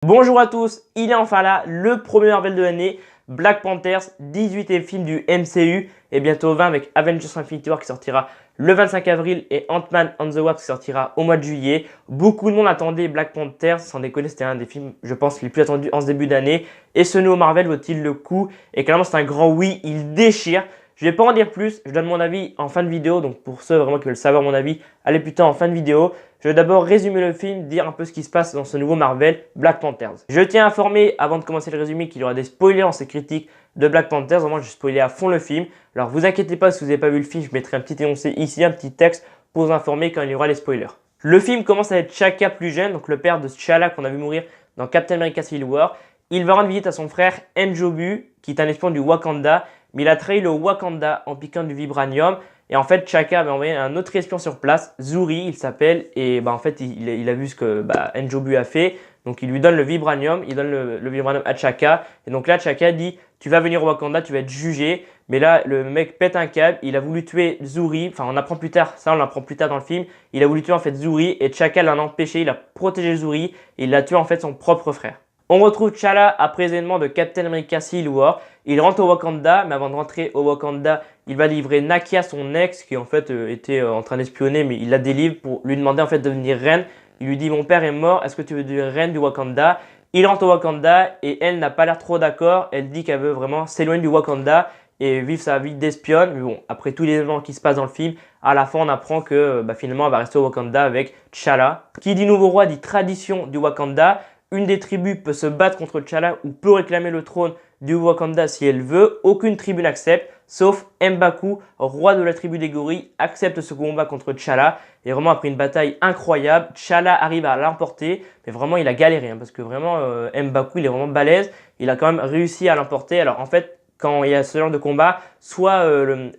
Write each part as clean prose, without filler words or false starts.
Bonjour à tous, il est enfin là, le premier Marvel de l'année, Black Panthers, 18e film du MCU et bientôt 20 avec Avengers Infinity War qui sortira le 25 avril et Ant-Man and the Wasp qui sortira au mois de juillet. Beaucoup de monde attendait Black Panthers, sans déconner c'était un des films je pense les plus attendus en ce début d'année. Et ce nouveau Marvel vaut-il le coup? Et clairement c'est un grand oui, il déchire. Je ne vais pas en dire plus, je donne mon avis en fin de vidéo, donc pour ceux vraiment qui veulent savoir mon avis, allez plutôt en fin de vidéo. Je vais d'abord résumer le film, dire un peu ce qui se passe dans ce nouveau Marvel, Black Panthers. Je tiens à informer, avant de commencer le résumé, qu'il y aura des spoilers dans ces critiques de Black Panthers. Vraiment, je vais spoiler à fond le film. Alors, vous inquiétez pas, si vous n'avez pas vu le film, je mettrai un petit énoncé ici, un petit texte pour vous informer quand il y aura les spoilers. Le film commence avec T'Chaka plus jeune, donc le père de T'Challa qu'on a vu mourir dans Captain America Civil War. Il va rendre visite à son frère N'Jobu, qui est un espion du Wakanda, mais il a trahi le Wakanda en piquant du vibranium. Et en fait, T'Chaka avait envoyé un autre espion sur place, Zuri, il s'appelle, et en fait, il a vu ce que N'Jobu a fait. Donc, il lui donne le vibranium, il donne le vibranium à T'Chaka. Et donc là, T'Chaka dit, tu vas venir au Wakanda, tu vas être jugé. Mais là, le mec pète un câble, il a voulu tuer Zuri. Enfin, on apprend plus tard, ça on l'apprend plus tard dans le film. Il a voulu tuer en fait Zuri et T'Chaka l'a empêché, il a protégé Zuri et il a tué en fait son propre frère. On retrouve T'Challa après les événements de Captain America Civil War. Il rentre au Wakanda, mais avant de rentrer au Wakanda, il va livrer Nakia, son ex, qui en fait était en train d'espionner, mais il la délivre pour lui demander en fait de devenir reine. Il lui dit, mon père est mort, est-ce que tu veux devenir reine du Wakanda? Il rentre au Wakanda et elle n'a pas l'air trop d'accord. Elle dit qu'elle veut vraiment s'éloigner du Wakanda et vivre sa vie d'espionne. Mais bon, après tous les événements qui se passent dans le film, à la fin on apprend que finalement elle va rester au Wakanda avec T'Challa. Qui dit nouveau roi dit tradition du Wakanda. Une des tribus peut se battre contre T'Challa ou peut réclamer le trône du Wakanda si elle veut. Aucune tribu n'accepte, sauf M'Baku, roi de la tribu des gorilles, accepte ce combat contre T'Challa. Et vraiment, après une bataille incroyable, T'Challa arrive à l'emporter. Mais vraiment, il a galéré parce que vraiment, M'Baku, il est vraiment balèze. Il a quand même réussi à l'emporter. Alors en fait, quand il y a ce genre de combat, soit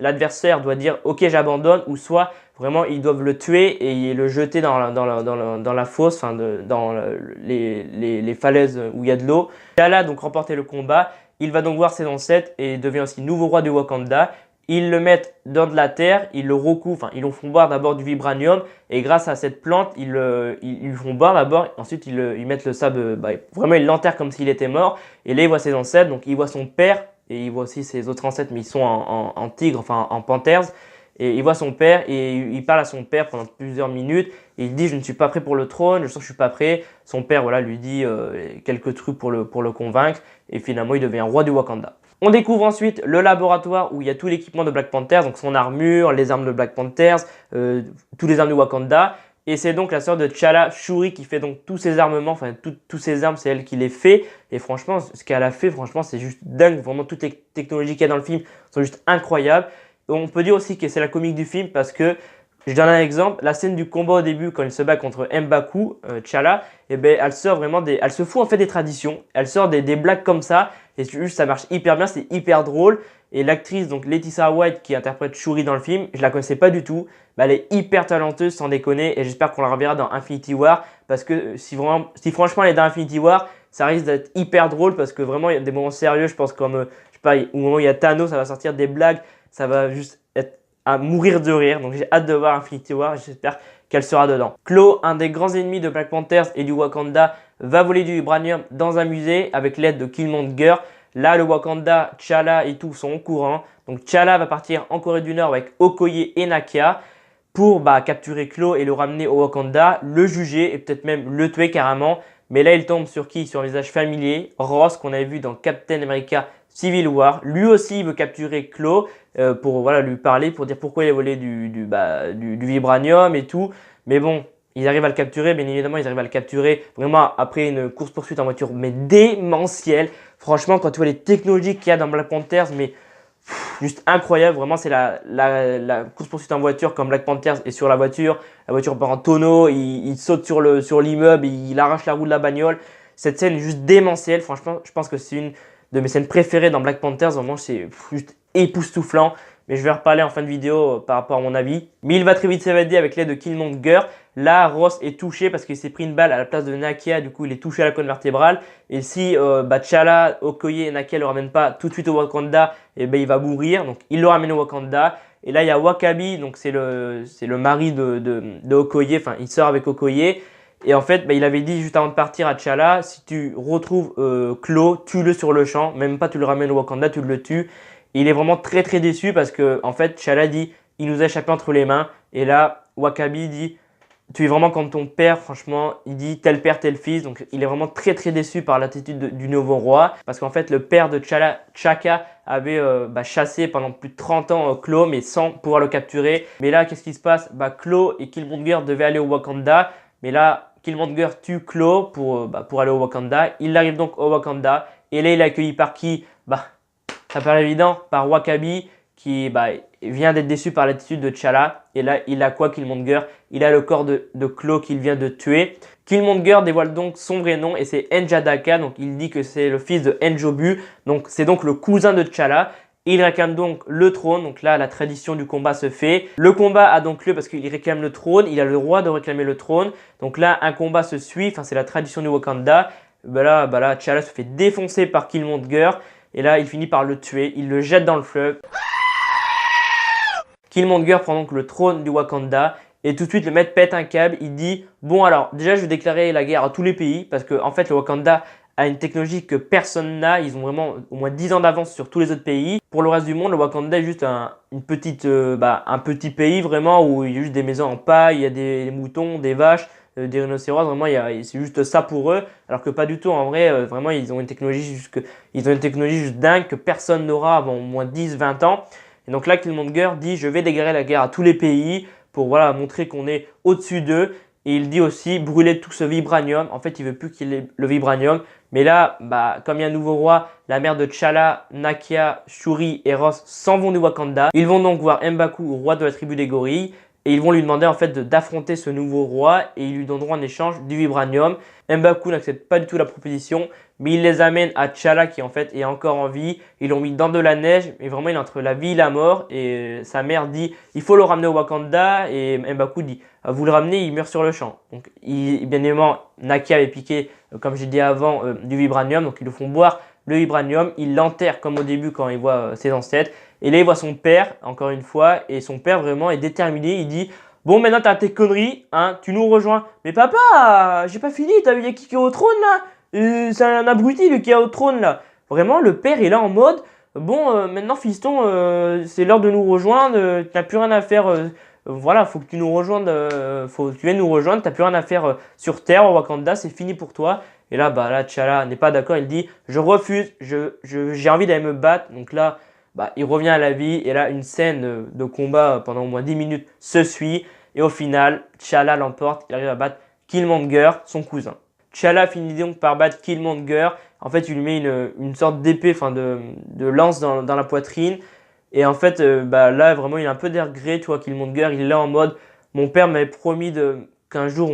l'adversaire doit dire « Ok, j'abandonne » ou soit vraiment ils doivent le tuer et le jeter dans la fosse, enfin dans les falaises où il y a de l'eau. T'Challa donc remporté le combat, il va donc voir ses ancêtres et devient aussi nouveau roi du Wakanda. Ils le mettent dans de la terre, ils le recouvrent, enfin ils le font boire d'abord du vibranium et grâce à cette plante, ils le font boire d'abord, ensuite ils mettent le sable, vraiment ils l'enterrent comme s'il était mort et là il voit ses ancêtres, donc il voit son père et il voit aussi ses autres ancêtres mais ils sont en tigre, enfin en panthères. Et il voit son père et il parle à son père pendant plusieurs minutes. Et il dit je ne suis pas prêt pour le trône, je sens que je ne suis pas prêt. Son père voilà, lui dit quelques trucs pour le convaincre. Et finalement il devient roi du Wakanda. On découvre ensuite le laboratoire où il y a tout l'équipement de Black Panther, donc son armure, les armes de Black Panthers, tous les armes du Wakanda. Et c'est donc la sœur de T'Challa, Shuri, qui fait donc tous ces armements, enfin tous ces armes, c'est elle qui les fait. Et franchement, ce qu'elle a fait, franchement, c'est juste dingue. Vraiment, toutes les technologies qu'il y a dans le film sont juste incroyables. On peut dire aussi que c'est la comique du film parce que, je donne un exemple, la scène du combat au début quand il se bat contre M'Baku, T'Challa, elle sort vraiment elle se fout en fait des traditions, elle sort des blagues comme ça et juste ça marche hyper bien, c'est hyper drôle. Et l'actrice donc Letitia White qui interprète Shuri dans le film, je la connaissais pas du tout, elle est hyper talenteuse sans déconner et j'espère qu'on la reverra dans Infinity War parce que si franchement elle est dans Infinity War, ça risque d'être hyper drôle parce que vraiment il y a des moments sérieux, je pense comme, je sais pas, au moment où il y a Thanos, ça va sortir des blagues. Ça va juste être à mourir de rire. Donc j'ai hâte de voir Infinity War. J'espère qu'elle sera dedans. Klo, un des grands ennemis de Black Panthers et du Wakanda, va voler du vibranium dans un musée avec l'aide de Killmonger. Là, le Wakanda, T'Challa et tout sont au courant. Donc T'Challa va partir en Corée du Nord avec Okoye et Nakia pour capturer Klo et le ramener au Wakanda, le juger et peut-être même le tuer carrément. Mais là, il tombe sur qui? Sur un visage familier, Ross, qu'on avait vu dans Captain America Civil War. Lui aussi, il veut capturer Klo pour lui parler, pour dire pourquoi il a volé du vibranium et tout. Mais bon, ils arrivent à le capturer, bien évidemment, ils arrivent à le capturer vraiment après une course-poursuite en voiture, mais démentielle. Franchement, quand tu vois les technologies qu'il y a dans Black Panthers, mais juste incroyable, vraiment c'est la course-poursuite en voiture comme Black Panthers est sur la voiture part en tonneau, il saute sur l'immeuble, il arrache la roue de la bagnole. Cette scène est juste démentielle, franchement je pense que c'est une de mes scènes préférées dans Black Panthers, vraiment c'est juste époustouflant. Mais je vais reparler en fin de vidéo par rapport à mon avis. Mais il va très vite s'évader avec l'aide de Killmonger. Là, Ross est touché parce qu'il s'est pris une balle à la place de Nakia. Du coup, il est touché à la colonne vertébrale. Et si T'Challa, Okoye et Nakia ne le ramènent pas tout de suite au Wakanda, il va mourir. Donc, il le ramène au Wakanda. Et là, il y a Wakabi, donc c'est le mari de Okoye. Enfin, il sort avec Okoye. Et en fait, bah, il avait dit juste avant de partir à T'Challa, si tu retrouves Klaue, tue-le sur le champ. Même pas tu le ramènes au Wakanda, tu le tues. Et il est vraiment très très déçu parce que en fait, T'Challa dit, il nous a échappé entre les mains. Et là, Wakabi dit, tu es vraiment comme ton père, franchement. Il dit tel père, tel fils. Donc il est vraiment très très déçu par l'attitude du nouveau roi. Parce qu'en fait, le père de T'Chaka avait chassé pendant plus de 30 ans Klaue, mais sans pouvoir le capturer. Mais là, qu'est-ce qui se passe? Klaue et Killmonger devaient aller au Wakanda. Mais là, Killmonger tue Klaue pour aller au Wakanda. Il arrive donc au Wakanda. Et là, il est accueilli par qui? Ça paraît évident, par Wakabi qui vient d'être déçu par l'attitude de T'Challa. Et là, il a quoi Killmonger? Il a le corps de Klaue qu'il vient de tuer. Killmonger dévoile donc son vrai nom et c'est N'Jadaka. Donc il dit que c'est le fils de N'Jobu. Donc c'est donc le cousin de T'Challa. Il réclame donc le trône. Donc là, la tradition du combat se fait. Le combat a donc lieu parce qu'il réclame le trône. Il a le droit de réclamer le trône. Donc là, un combat se suit. Enfin, c'est la tradition du Wakanda. Là, T'Challa se fait défoncer par Killmonger. Et là, il finit par le tuer. Il le jette dans le fleuve. Killmonger prend donc le trône du Wakanda. Et tout de suite, le maître pète un câble. Il dit, bon alors, déjà, je vais déclarer la guerre à tous les pays. Parce que en fait, le Wakanda a une technologie que personne n'a. Ils ont vraiment au moins 10 ans d'avance sur tous les autres pays. Pour le reste du monde, le Wakanda est juste un petit pays vraiment où il y a juste des maisons en paille, il y a des moutons, des vaches, des rhinocéros. Vraiment, c'est juste ça pour eux. Alors que pas du tout. En vrai, vraiment, ils ont une technologie juste dingue que personne n'aura avant au moins 10-20 ans. Et donc là, Killmonger dit, je vais déclarer la guerre à tous les pays pour montrer qu'on est au-dessus d'eux. Et il dit aussi brûler tout ce vibranium. En fait, il veut plus qu'il ait le vibranium. Mais là, comme il y a un nouveau roi, la mère de T'Challa, Nakia, Shuri et Ross s'en vont du Wakanda. Ils vont donc voir M'Baku, roi de la tribu des gorilles. Et ils vont lui demander en fait d'affronter ce nouveau roi. Et ils lui donneront en échange du vibranium. M'Baku n'accepte pas du tout la proposition. Mais il les amène à T'Challa qui en fait est encore en vie. Ils l'ont mis dans de la neige. Et vraiment, il est entre la vie et la mort. Et sa mère dit, il faut le ramener au Wakanda. Et M'Baku dit, vous le ramenez, il meurt sur le champ. Donc, bien évidemment, Nakia avait piqué, comme j'ai dit avant, du vibranium. Donc, ils le font boire le vibranium. Il l'enterre comme au début quand il voit ses ancêtres. Et là, il voit son père, encore une fois. Et son père, vraiment, est déterminé. Il dit, bon, maintenant, t'as tes conneries. Hein, tu nous rejoins. Mais papa, j'ai pas fini. T'as vu, il y a qui est au trône, là? C'est un abruti, lui, qui est au trône, là. Vraiment, le père est là en mode, bon, maintenant, fiston, c'est l'heure de nous rejoindre. T'as plus rien à faire. Voilà, faut que tu nous rejoignes, faut que tu viennes nous rejoindre, t'as plus rien à faire sur Terre, au Wakanda, c'est fini pour toi. Et là, T'Challa n'est pas d'accord, il dit, je refuse, j'ai envie d'aller me battre. Donc là, il revient à la vie et là, une scène de combat pendant au moins 10 minutes se suit. Et au final, T'Challa l'emporte, il arrive à battre Killmonger, son cousin. T'Challa finit donc par battre Killmonger. En fait, il lui met une sorte d'épée, enfin de lance dans la poitrine. Et en fait, là, vraiment, il a un peu des regrets, tu vois, Killmonger, il est là en mode, mon père m'avait promis qu'un jour,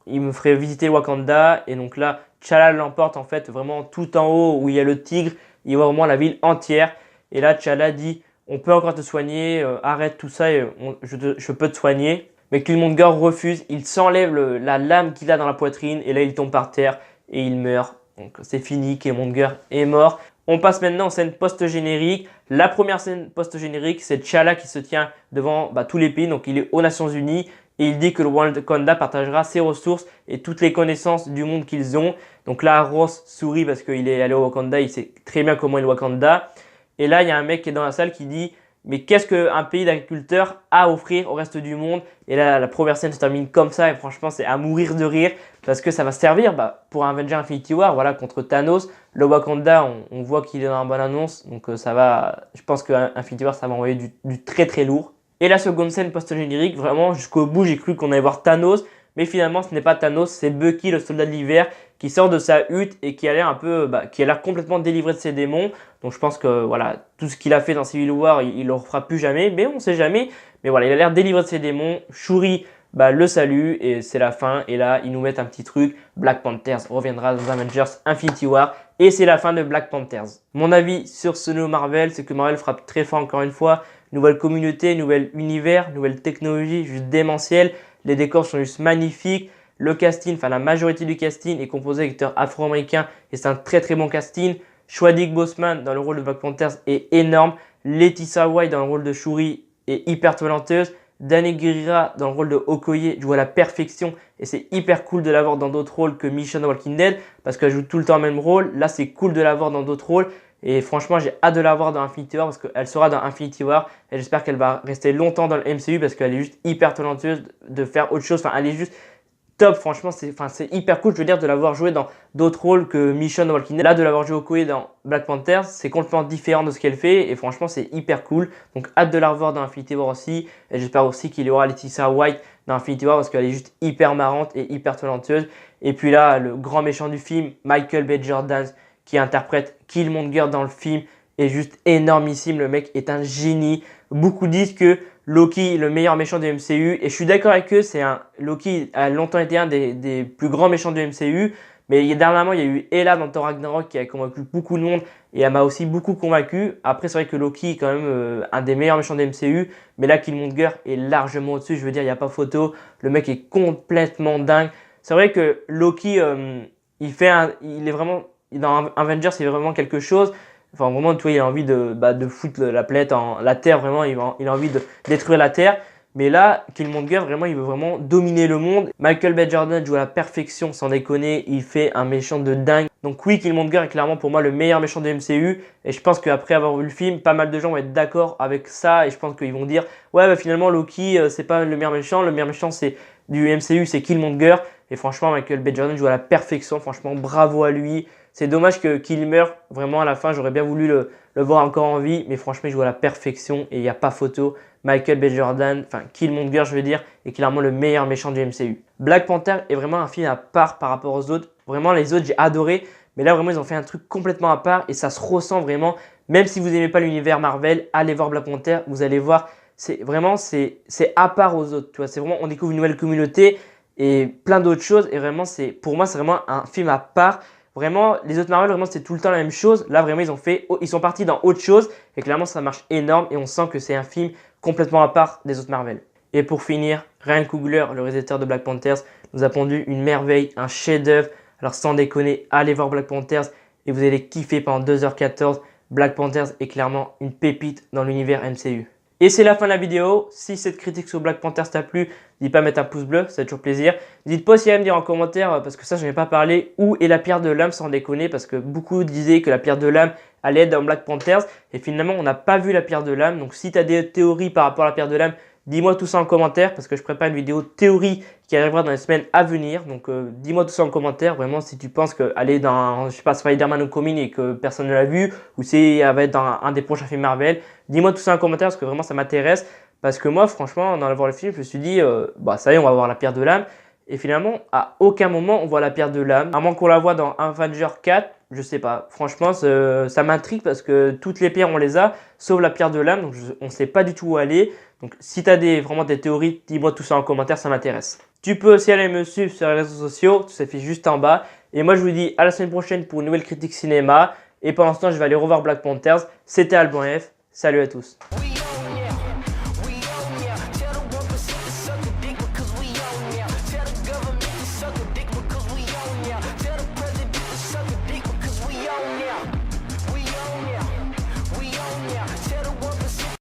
il me ferait visiter Wakanda. Et donc là, T'Challa l'emporte, en fait, vraiment tout en haut où il y a le tigre. Il voit vraiment la ville entière. Et là, T'Challa dit, on peut encore te soigner, arrête tout ça, et je peux te soigner. Mais Killmonger refuse, il s'enlève la lame qu'il a dans la poitrine. Et là, il tombe par terre et il meurt. Donc c'est fini, Killmonger est mort. On passe maintenant aux scènes post-génériques. La première scène post-générique, c'est T'Challa qui se tient devant tous les pays. Donc il est aux Nations Unies et il dit que le Wakanda partagera ses ressources et toutes les connaissances du monde qu'ils ont. Donc là, Ross sourit parce qu'il est allé au Wakanda, il sait très bien comment est le Wakanda. Et là, il y a un mec qui est dans la salle qui dit, mais qu'est-ce qu'un pays d'agriculteurs a à offrir au reste du monde? Et là, la première scène se termine comme ça et franchement, c'est à mourir de rire parce que ça va servir pour un Avengers Infinity War, voilà, contre Thanos. Le Wakanda, on voit qu'il est dans la bonne annonce, donc ça va, je pense que Infinity War, ça va envoyer du très très lourd. Et la seconde scène post-générique, vraiment, jusqu'au bout, j'ai cru qu'on allait voir Thanos, mais finalement, ce n'est pas Thanos, c'est Bucky, le soldat de l'hiver, qui sort de sa hutte et qui a l'air complètement délivré de ses démons. Donc je pense que voilà, tout ce qu'il a fait dans Civil War, il le refera plus jamais, mais on ne sait jamais. Mais voilà, il a l'air délivré de ses démons. Shuri le salue et c'est la fin. Et là, ils nous mettent un petit truc. Black Panthers reviendra dans Avengers Infinity War. Et c'est la fin de Black Panthers. Mon avis sur ce nouveau Marvel, c'est que Marvel frappe très fort encore une fois. Nouvelle communauté, nouvel univers, nouvelle technologie, juste démentielle. Les décors sont juste magnifiques. Le casting, enfin la majorité du casting est composé d'acteurs afro-américains et c'est un très très bon casting. Chadwick Boseman dans le rôle de Black Panthers est énorme. Laetitia Wright dans le rôle de Shuri est hyper talenteuse. Danny Gurira dans le rôle de Okoye joue à la perfection et c'est hyper cool de l'avoir dans d'autres rôles que Michonne Walking Dead parce qu'elle joue tout le temps le même rôle. Là, c'est cool de l'avoir dans d'autres rôles et franchement, j'ai hâte de l'avoir dans Infinity War parce qu'elle sera dans Infinity War et j'espère qu'elle va rester longtemps dans le MCU parce qu'elle est juste hyper talentueuse de faire autre chose. Enfin, elle est juste top, franchement, c'est hyper cool, je veux dire, de l'avoir joué dans d'autres rôles que Michonne Walking Dead. Là, de l'avoir joué Okoye dans Black Panther, c'est complètement différent de ce qu'elle fait et franchement, c'est hyper cool. Donc, hâte de la revoir dans Infinity War aussi. Et j'espère aussi qu'il y aura Letitia White dans Infinity War parce qu'elle est juste hyper marrante et hyper talentueuse. Et puis là, le grand méchant du film, Michael B. Jordan, qui interprète Killmonger dans le film, est juste énormissime. Le mec est un génie. Beaucoup disent que Loki est le meilleur méchant du MCU et je suis d'accord avec eux, Loki a longtemps été un des plus grands méchants du MCU, mais dernièrement il y a eu Hela dans Thor Ragnarok qui a convaincu beaucoup de monde et elle m'a aussi beaucoup convaincu. Après c'est vrai que Loki est quand même un des meilleurs méchants du MCU, mais là Killmonger est largement au-dessus, je veux dire il n'y a pas photo, le mec est complètement dingue. C'est vrai que Loki il est vraiment, dans Avengers c'est vraiment quelque chose. Enfin, vraiment, tu vois, il a envie de foutre la planète, la Terre, vraiment, il a envie de détruire la Terre. Mais là, Killmonger, vraiment, il veut vraiment dominer le monde. Michael B. Jordan joue à la perfection, sans déconner, il fait un méchant de dingue. Donc oui, Killmonger est clairement pour moi le meilleur méchant du MCU. Et je pense qu'après avoir vu le film, pas mal de gens vont être d'accord avec ça. Et je pense qu'ils vont dire, ouais, bah, finalement, Loki, c'est pas le meilleur méchant du MCU, c'est Killmonger. Et franchement, Michael B. Jordan joue à la perfection. Franchement, bravo à lui. C'est dommage qu'il meure. Vraiment, à la fin, j'aurais bien voulu le voir encore en vie. Mais franchement, il joue à la perfection et il n'y a pas photo. Michael B. Jordan, enfin Killmonger, je veux dire, est clairement le meilleur méchant du MCU. Black Panther est vraiment un film à part par rapport aux autres. Vraiment, les autres, j'ai adoré. Mais là, vraiment, ils ont fait un truc complètement à part et ça se ressent vraiment. Même si vous n'aimez pas l'univers Marvel, allez voir Black Panther. Vous allez voir, c'est à part aux autres. Tu vois, c'est vraiment, on découvre une nouvelle communauté et plein d'autres choses. Et vraiment, pour moi, c'est vraiment un film à part. Vraiment, les autres Marvel, vraiment, c'était tout le temps la même chose. Là, vraiment, ils sont partis dans autre chose. Et clairement, ça marche énorme. Et on sent que c'est un film complètement à part des autres Marvel. Et pour finir, Ryan Coogler, le réalisateur de Black Panthers, nous a pondu une merveille, un chef-d'œuvre. Alors, sans déconner, allez voir Black Panthers et vous allez kiffer pendant 2h14. Black Panthers est clairement une pépite dans l'univers MCU. Et c'est la fin de la vidéo. Si cette critique sur Black Panther t'a plu, n'hésite pas à mettre un pouce bleu, ça fait toujours plaisir. N'hésite pas aussi à me dire en commentaire, parce que ça je n'ai pas parlé, où est la pierre de l'âme sans déconner, parce que beaucoup disaient que la pierre de l'âme allait être dans Black Panthers, et finalement on n'a pas vu la pierre de l'âme. Donc si tu as des théories par rapport à la pierre de l'âme, dis-moi tout ça en commentaire, parce que je prépare une vidéo théorie qui arrivera dans les semaines à venir. Donc dis-moi tout ça en commentaire, vraiment si tu penses qu'elle est dans, je sais pas, Spider-Man Homecoming et que personne ne l'a vu, ou si elle va être dans un des prochains films Marvel. Dis-moi tout ça en commentaire, parce que vraiment ça m'intéresse. Parce que moi, franchement, en allant voir le film, je me suis dit, bah ça y est, on va voir la pierre de l'âme. Et finalement, à aucun moment, on voit la pierre de l'âme. À moins qu'on la voit dans Avengers 4, je sais pas. Franchement, ça m'intrigue parce que toutes les pierres, on les a, sauf la pierre de l'âme. Donc, on ne sait pas du tout où aller. Donc, si tu as vraiment des théories, dis-moi tout ça en commentaire, ça m'intéresse. Tu peux aussi aller me suivre sur les réseaux sociaux, tout s'affiche juste en bas. Et moi, je vous dis à la semaine prochaine pour une nouvelle critique cinéma. Et pendant ce temps, je vais aller revoir Black Panthers. C'était Alban F. Salut à tous.